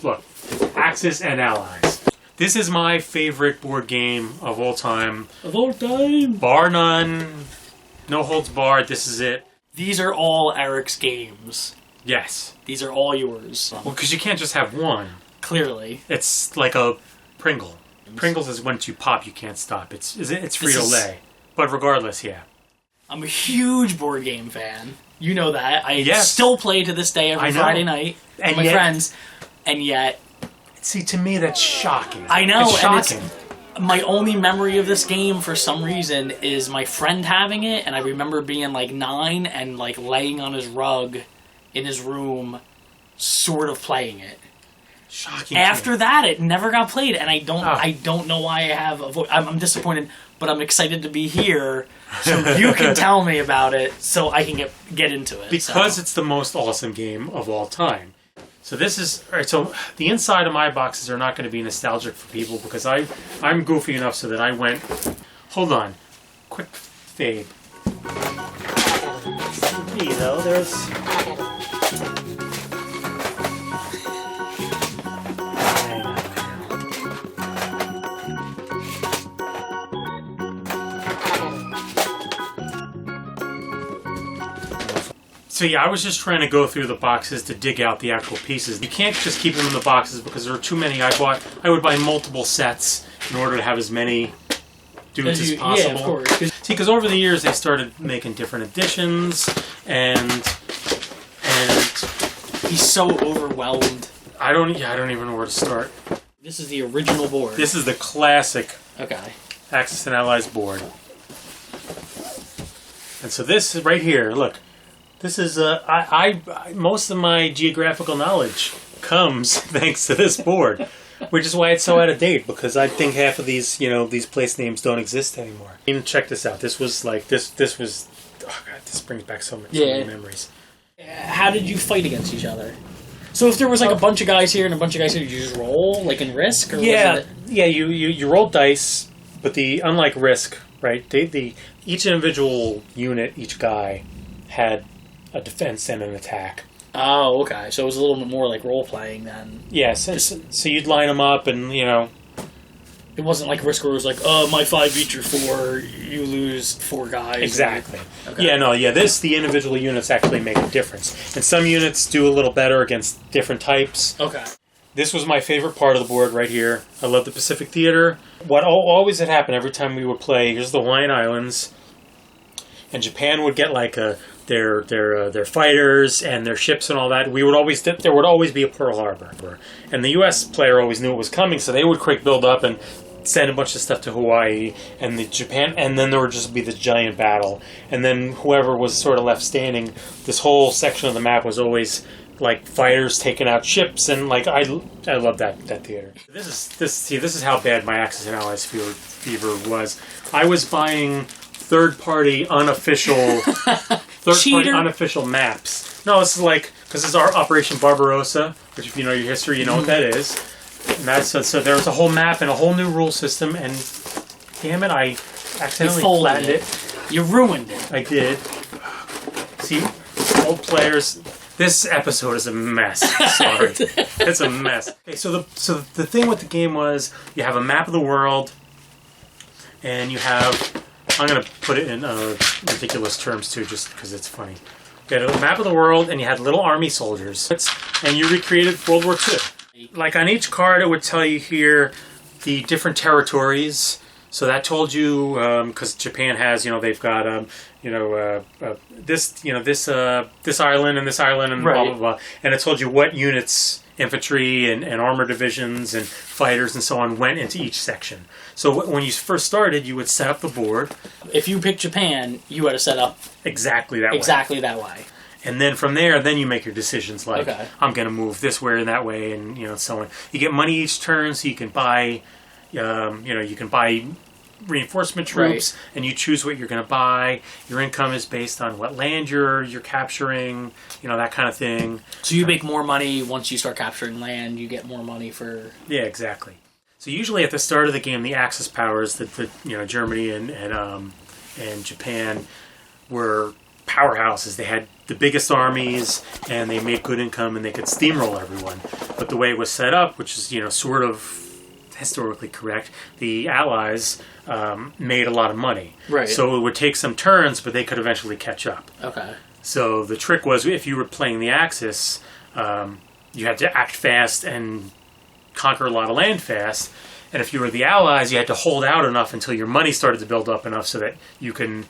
Look, Axis and Allies. This is my favorite board game of all time. Of all time? Bar none. No holds barred. This is it. These are all Eric's games. Yes. These are all yours. Well, because you can't just have one. Clearly. It's like a Pringle. Pringles is once you pop, you can't stop. It's Frito-Lay. But regardless, yeah. I'm a huge board game fan. You know that. I still play to this day every Friday night with my friends. And yet... See, to me, that's shocking. I know. It's shocking. And my only memory of this game, for some reason, is my friend having it. And I remember being like 9 and like laying on his rug in his room, sort of playing it. Shocking. After that, it never got played, and I don't know why I have a voice. I'm disappointed, but I'm excited to be here so you can tell me about it, so I can get into it. Because it's the most awesome game of all time. So this is alright. So the inside of my boxes are not going to be nostalgic for people because I'm goofy enough so that I went. Hold on, quick fade. You know, there's. So yeah, I was just trying to go through the boxes to dig out the actual pieces. You can't just keep them in the boxes because there are too many. I would buy multiple sets in order to have as many dudes as possible. Yeah, of course. See, because over the years they started making different editions, and he's so overwhelmed. I don't even know where to start. This is the original board. This is the classic Axis and Allies board. And so this is right here. Look. This is most of my geographical knowledge comes thanks to this board, which is why it's so out of date. Because I think half of these place names don't exist anymore. And check this out. This was like this was. Oh god, this brings back so many memories. How did you fight against each other? So if there was like a bunch of guys here and a bunch of guys here, did you just roll like in Risk? Or was it... You rolled dice, but unlike Risk, right? Each individual unit, each guy had a defense and an attack. Oh, okay. So it was a little bit more like role-playing then. Yes, so you'd line them up and, It wasn't like Risk where it was like, my 5 beat your 4, you lose 4 guys. Exactly. The individual units actually make a difference. And some units do a little better against different types. Okay. This was my favorite part of the board right here. I love the Pacific Theater. What always had happened every time we would play, here's the Hawaiian Islands, and Japan would get like their fighters and their ships and all that. There would always be a Pearl Harbor, and the U.S. player always knew it was coming, so they would quick build up and send a bunch of stuff to Hawaii and Japan, and then there would just be this giant battle, and then whoever was sort of left standing, this whole section of the map was always like fighters taking out ships, and like I love that theater. This is how bad my Axis and Allies fever was. I was buying third-party unofficial maps. No, this is like, because it's our Operation Barbarossa, which if you know your history, you know what that is. And that's so there was a whole map and a whole new rule system, and damn it, I accidentally flattened it. You ruined it. I did. See, old players. This episode is a mess. Sorry, it's a mess. Okay, so the thing with the game was you have a map of the world, and you have. I'm going to put it in ridiculous terms, too, just because it's funny. You had a map of the world, and you had little army soldiers. And you recreated World War II. Like, on each card, it would tell you here the different territories. So that told you, because Japan has, they've got, this island and this island and blah, blah, blah. And it told you what units, infantry and armor divisions and fighters and so on, went into each section. So when you first started, you would set up the board. If you picked Japan, you had to set up exactly that way. And then from there, then you make your decisions like, I'm going to move this way and that way, and so on. You get money each turn, so you can buy, you can buy reinforcement troops, and you choose what you're going to buy. Your income is based on what land you're capturing, that kind of thing. So you make more money once you start capturing land. You get more money for... Yeah, exactly. So usually at the start of the game, the Axis powers, Germany and Japan, were powerhouses. They had the biggest armies, and they made good income, and they could steamroll everyone. But the way it was set up, which is, sort of historically correct, the Allies made a lot of money. Right. So it would take some turns, but they could eventually catch up. Okay. So the trick was, if you were playing the Axis, you had to act fast and conquer a lot of land fast. And if you were the Allies, you had to hold out enough until your money started to build up enough so that you can,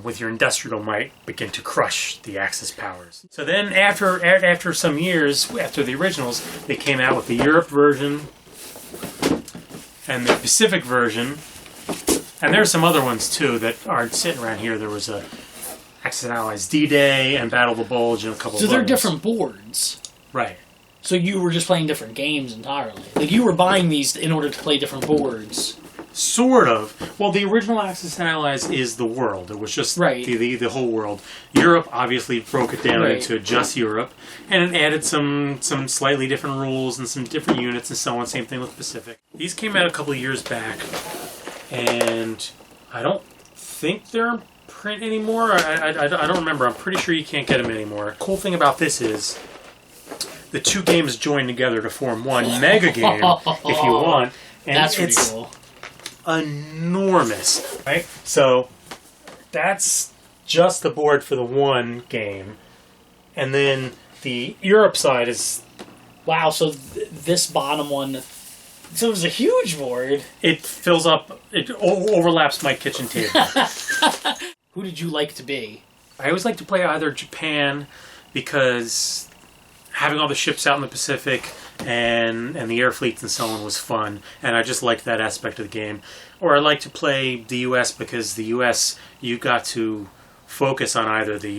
with your industrial might, begin to crush the Axis powers. So then after some years, after the originals, they came out with the Europe version and the Pacific version. And there's some other ones, too, that aren't sitting around here. There was a Axis and Allies D-Day and Battle of the Bulge and a couple of others. So they're different boards. Right. So you were just playing different games entirely. Like, you were buying these in order to play different boards. Sort of. Well, the original Axis and Allies is the world. It was just the whole world. Europe obviously broke it down into just Europe, and it added some slightly different rules and some different units and so on. Same thing with Pacific. These came out a couple of years back, and I don't think they're in print anymore. I don't remember. I'm pretty sure you can't get them anymore. Cool thing about this is the two games join together to form one mega game if you want. And that's pretty cool. Enormous, right? So that's just the board for the one game, and then the Europe side is wow. So this bottom one, so it was a huge board. It fills up. It overlaps my kitchen table. Who did you like to be? I always like to play either Japan, because having all the ships out in the Pacific and the air fleets and so on was fun, and I just liked that aspect of the game. Or I like to play the U.S. because the U.S. you got to focus on either the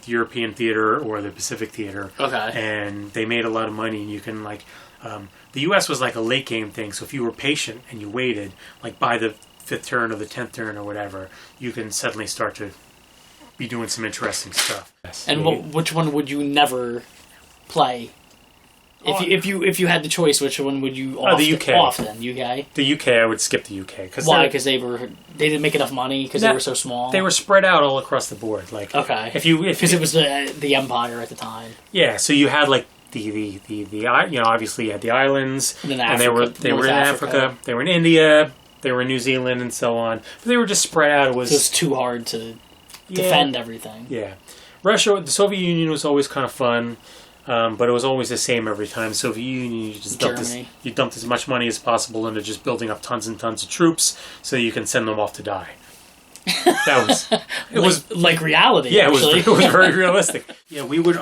European theater or the Pacific theater. Okay. And they made a lot of money, and you can the U.S. was like a late game thing. So if you were patient and you waited, like by the 5th turn or the 10th turn or whatever, you can suddenly start to be doing some interesting stuff. And which one would you never play? If you had the choice, which one would you the UK. Often? UK? The UK, I would skip the UK. Why? Because they didn't make enough money because they were so small? They were spread out all across the board. Like, okay. Because it was the Empire at the time. Yeah, so you had like the obviously you had the islands, and they were in Africa, they were in India, they were in New Zealand, and so on. But they were just spread out. It was too hard to defend everything. Yeah, Russia, the Soviet Union was always kind of fun. But it was always the same every time. Soviet Union, you just dumped as much money as possible into just building up tons and tons of troops so you can send them off to die. It was like reality. Yeah, it was very realistic. Yeah, we would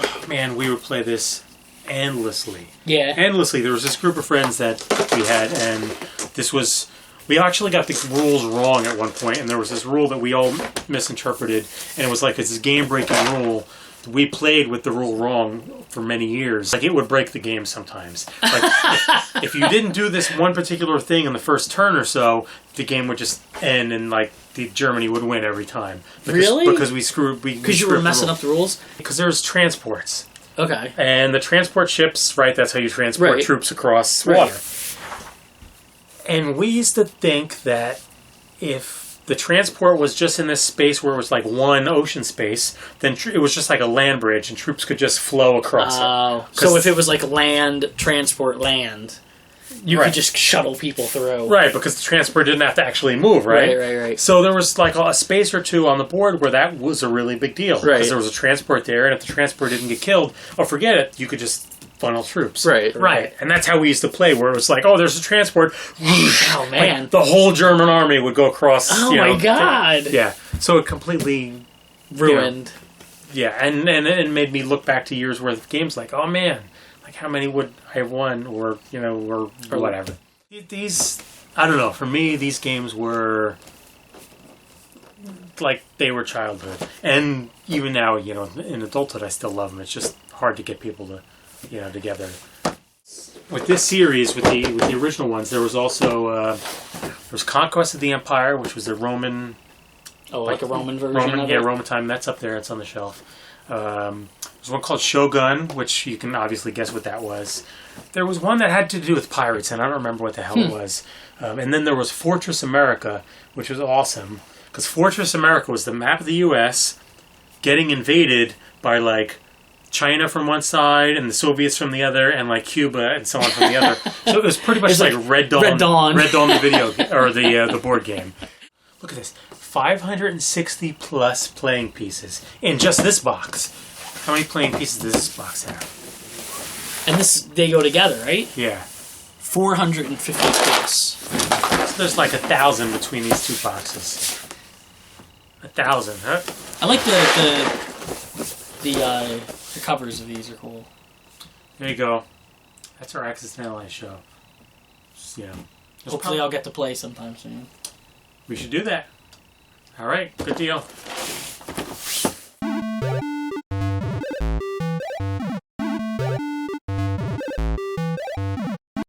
play this endlessly. Yeah, endlessly. There was this group of friends that we had, and we actually got the rules wrong at one point, and there was this rule that we all misinterpreted, and it was like it's this game-breaking rule. We played with the rule wrong for many years. Like, it would break the game sometimes. Like, if you didn't do this one particular thing in the first turn or so, the game would just end, and Germany would win every time. Really? Because because you were messing up the rules? Because there's transports. Okay. And the transport ships, right, that's how you transport troops across water. And we used to think that if the transport was just in this space where it was like one ocean space, then it was just like a land bridge, and troops could just flow across it. So if it was like land, transport, land, you could just shuttle people through. Right, because the transport didn't have to actually move, right? Right. So there was like a space or two on the board where that was a really big deal. Right. Because there was a transport there, and if the transport didn't get killed, forget it, you could just funnel troops. Right. And that's how we used to play, where it was like, there's a transport. Oh, man. Like, the whole German army would go across. Oh, my God. Yeah. So it completely ruined. And it made me look back to years worth of games like, oh, man, like how many would I have won or whatever. These, I don't know, for me, these games were like they were childhood. And even now, in adulthood, I still love them. It's just hard to get people to together. With this series, with the original ones, there was also there was Conquest of the Empire, which was the Roman. Oh, like a Roman version of it? Roman time. That's up there. It's on the shelf. There's one called Shogun, which you can obviously guess what that was. There was one that had to do with pirates, and I don't remember what the hell it was. And then there was Fortress America, which was awesome, because Fortress America was the map of the U.S., getting invaded by like China from one side and the Soviets from the other, and like Cuba and so on from the other. So it was pretty much like Red Dawn. Red Dawn, the video or the board game. Look at this, 560 plus playing pieces in just this box. How many playing pieces does this box have? And they go together, right? Yeah. 450 plus. So there's like 1,000 between these two boxes. 1,000, huh? I like the covers of these are cool. There you go. That's our Axis and Allies show. You know, hopefully I'll get to play sometime soon. We should do that. All right, good deal.